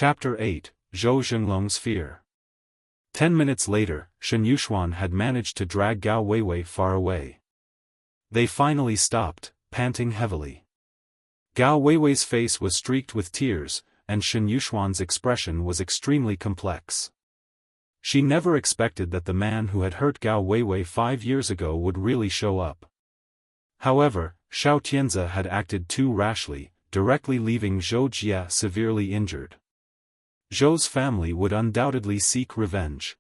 Chapter 8, Zhou Zhenglong's Fear. 10 minutes later, Shen Yuxuan had managed to drag Gao Weiwei far away. They finally stopped, panting heavily. Gao Weiwei's face was streaked with tears, and Shen Yuxuan's expression was extremely complex. She never expected that the man who had hurt Gao Weiwei 5 years ago would really show up. However, Xiao Tianze had acted too rashly, directly leaving Zhou Jie severely injured. Zhou's family would undoubtedly seek revenge.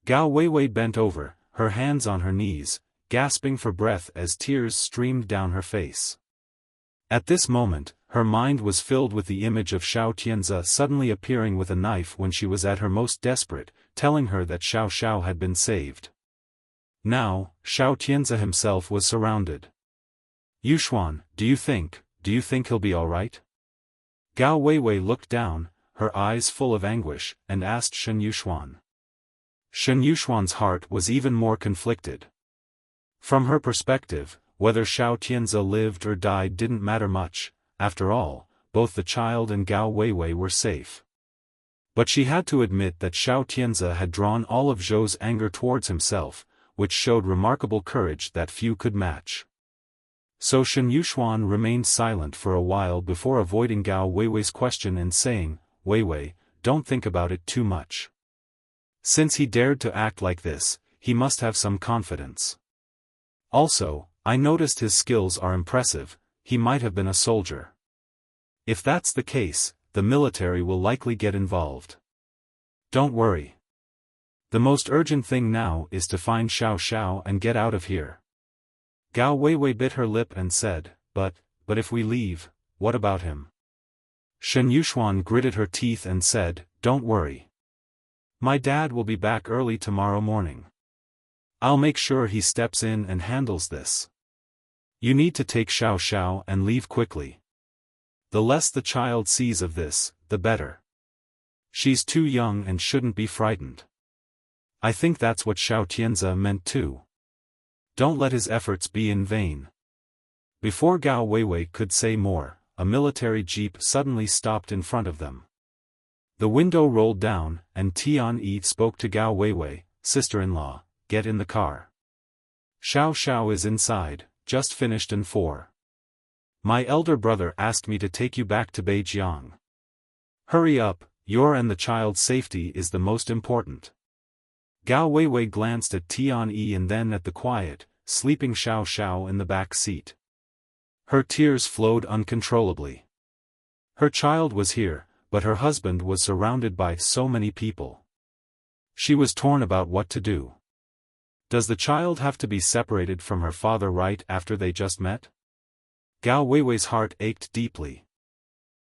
Gao Weiwei bent over, her hands on her knees, gasping for breath as tears streamed down her face. At this moment, her mind was filled with the image of Xiao Tianze suddenly appearing with a knife when she was at her most desperate, telling her that Xiao Xiao had been saved. Now, Xiao Tianze himself was surrounded. "Yuxuan, do you think he'll be all right?" Gao Weiwei looked down, her eyes full of anguish, and asked Shen Yuxuan. Shen Yuxuan's heart was even more conflicted. From her perspective, whether Xiao Tianze lived or died didn't matter much. After all, both the child and Gao Weiwei were safe. But she had to admit that Xiao Tianze had drawn all of Zhou's anger towards himself, which showed remarkable courage that few could match. So Shen Yuxuan remained silent for a while before avoiding Gao Weiwei's question and saying, "Weiwei, don't think about it too much. Since he dared to act like this, he must have some confidence. Also, I noticed his skills are impressive, he might have been a soldier. If that's the case, the military will likely get involved. Don't worry. The most urgent thing now is to find Xiao Xiao and get out of here." Gao Weiwei bit her lip and said, But if we leave, what about him?" Shen Yuxuan gritted her teeth and said, "Don't worry. My dad will be back early tomorrow morning. I'll make sure he steps in and handles this. You need to take Xiao Xiao and leave quickly. The less the child sees of this, the better. She's too young and shouldn't be frightened." I think that's what Xiao Tianze meant too. Don't let his efforts be in vain. Before Gao Weiwei could say more, a military jeep suddenly stopped in front of them. The window rolled down, and Tian Yi spoke to Gao Weiwei, "Sister-in-law, get in the car. Xiao Xiao is inside, just finished in 4. My elder brother asked me to take you back to Beijiang. Hurry up, your and the child's safety is the most important." Gao Weiwei glanced at Tian Yi and then at the quiet, sleeping Xiao Xiao in the back seat. Her tears flowed uncontrollably. Her child was here, but her husband was surrounded by so many people. She was torn about what to do. Does the child have to be separated from her father right after they just met? Gao Weiwei's heart ached deeply.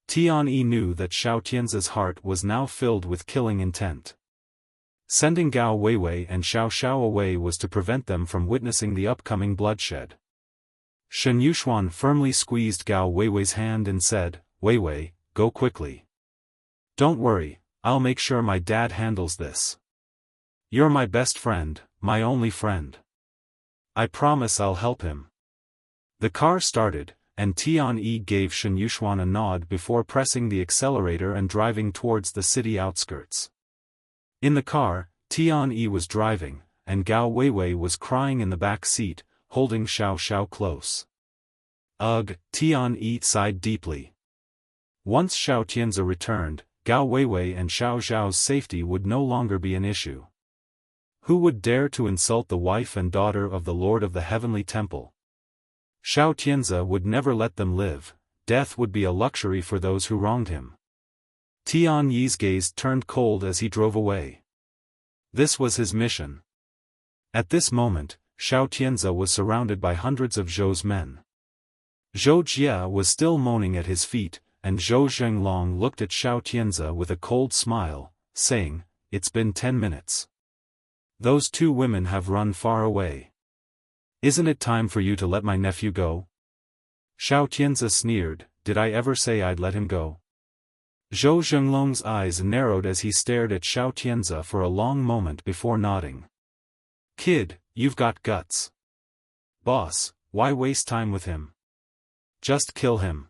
Tian Yi knew that Xiao Tianze's heart was now filled with killing intent. Sending Gao Weiwei and Xiao Xiao away was to prevent them from witnessing the upcoming bloodshed. Shen Yuxuan firmly squeezed Gao Weiwei's hand and said, "Weiwei, go quickly. Don't worry, I'll make sure my dad handles this. You're my best friend, my only friend. I promise I'll help him." The car started, and Tian Yi gave Shen Yuxuan a nod before pressing the accelerator and driving towards the city outskirts. In the car, Tian Yi was driving, and Gao Weiwei was crying in the back seat, holding Xiao Xiao close. Ugh, Tian Yi sighed deeply. Once Xiao Tianze returned, Gao Weiwei and Xiao Xiao's safety would no longer be an issue. Who would dare to insult the wife and daughter of the Lord of the Heavenly Temple? Xiao Tianze would never let them live, death would be a luxury for those who wronged him. Tian Yi's gaze turned cold as he drove away. This was his mission. At this moment, Xiao Tianze was surrounded by hundreds of Zhou's men. Zhou Jie was still moaning at his feet, and Zhou Zhenglong looked at Xiao Tianze with a cold smile, saying, "It's been 10 minutes. Those 2 women have run far away. Isn't it time for you to let my nephew go?" Xiao Tianze sneered, "Did I ever say I'd let him go?" Zhou Zhenglong's eyes narrowed as he stared at Xiao Tianze for a long moment before nodding. "Kid, you've got guts. Boss, why waste time with him? Just kill him.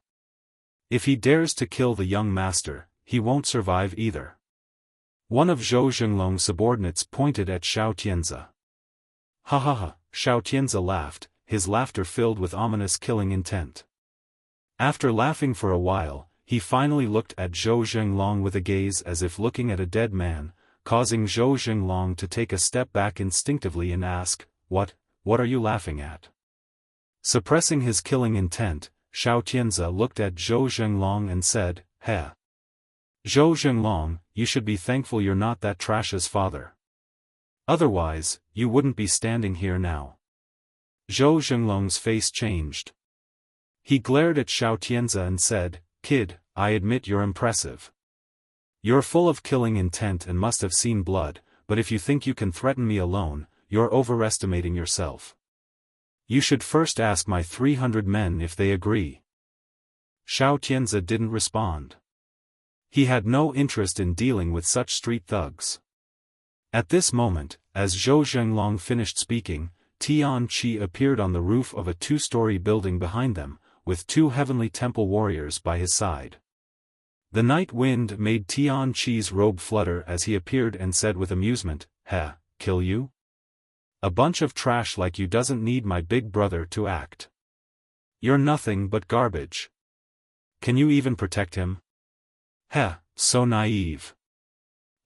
If he dares to kill the young master, he won't survive either. One of Zhou Zhenglong's subordinates pointed at Xiao Tianze. Ha ha ha, Xiao Tianze laughed, his laughter filled with ominous killing intent. After laughing for a while, he finally looked at Zhou Zhenglong with a gaze as if looking at a dead man, causing Zhou Zhenglong to take a step back instinctively and ask, What are you laughing at? Suppressing his killing intent, Xiao Tianze looked at Zhou Zhenglong and said, Heh. Zhou Zhenglong, you should be thankful you're not that trash's father. Otherwise, you wouldn't be standing here now. Zhou Zhenglong's face changed. He glared at Xiao Tianze and said, Kid, I admit you're impressive. You're full of killing intent and must have seen blood, but if you think you can threaten me alone, you're overestimating yourself. You should first ask my 300 men if they agree. Xiao Tianze didn't respond. He had no interest in dealing with such street thugs. At this moment, as Zhou Zhenglong finished speaking, Tian Qi appeared on the roof of a two-story building behind them, with two heavenly temple warriors by his side. The night wind made Tian Qi's robe flutter as he appeared and said with amusement, Heh, kill you? A bunch of trash like you doesn't need my big brother to act. You're nothing but garbage. Can you even protect him? Heh, so naive.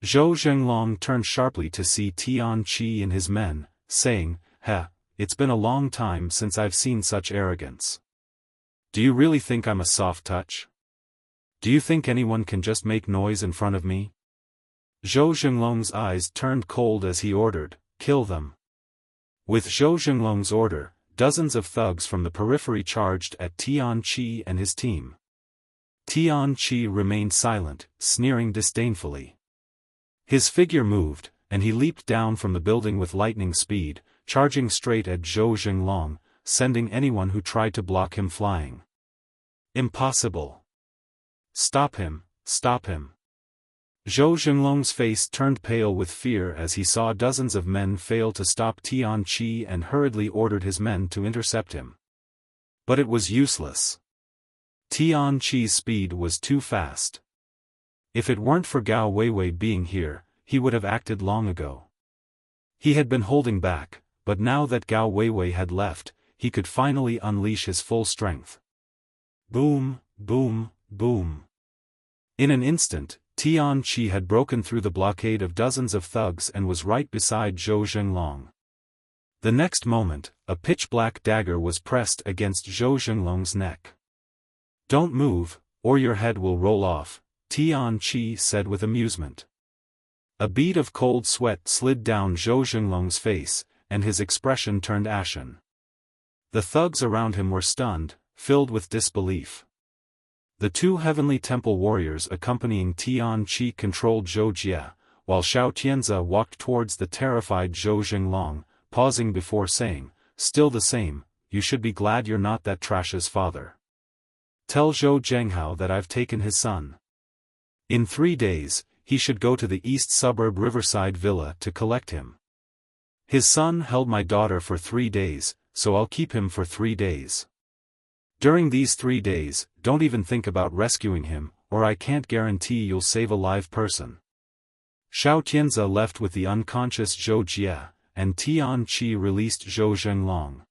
Zhou Zhenglong turned sharply to see Tian Qi and his men, saying, Heh, it's been a long time since I've seen such arrogance. Do you really think I'm a soft touch? Do you think anyone can just make noise in front of me? Zhou Zhenglong's eyes turned cold as he ordered, Kill them. With Zhou Zhenglong's order, dozens of thugs from the periphery charged at Tian Qi and his team. Tian Qi remained silent, sneering disdainfully. His figure moved, and he leaped down from the building with lightning speed, charging straight at Zhou Zhenglong, sending anyone who tried to block him flying. Impossible. Stop him, stop him. Zhou Zhenglong's face turned pale with fear as he saw dozens of men fail to stop Tian Qi and hurriedly ordered his men to intercept him. But it was useless. Tian Qi's speed was too fast. If it weren't for Gao Weiwei being here, he would have acted long ago. He had been holding back, but now that Gao Weiwei had left, he could finally unleash his full strength. Boom, boom, boom. In an instant, Tian Qi had broken through the blockade of dozens of thugs and was right beside Zhou Zhenglong. The next moment, a pitch-black dagger was pressed against Zhou Zhenglong's neck. Don't move, or your head will roll off, Tian Qi said with amusement. A bead of cold sweat slid down Zhou Zhenglong's face, and his expression turned ashen. The thugs around him were stunned, filled with disbelief. The two heavenly temple warriors accompanying Tian Qi controlled Zhou Jie, while Xiao Tianze walked towards the terrified Zhou Zhenglong, pausing before saying, Still the same, you should be glad you're not that trash's father. Tell Zhou Zhenghao that I've taken his son. In 3 days, he should go to the east suburb Riverside Villa to collect him. His son held my daughter for 3 days, so I'll keep him for 3 days. During these 3 days, don't even think about rescuing him, or I can't guarantee you'll save a live person. Xiao Tianze left with the unconscious Zhou Jie, and Tian Qi released Zhou Zhenglong.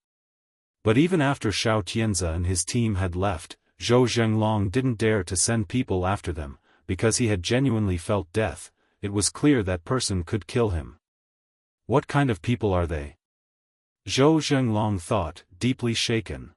But even after Xiao Tianze and his team had left, Zhou Zhenglong didn't dare to send people after them, because he had genuinely felt death. It was clear that person could kill him. What kind of people are they? Zhou Zhenglong thought, deeply shaken.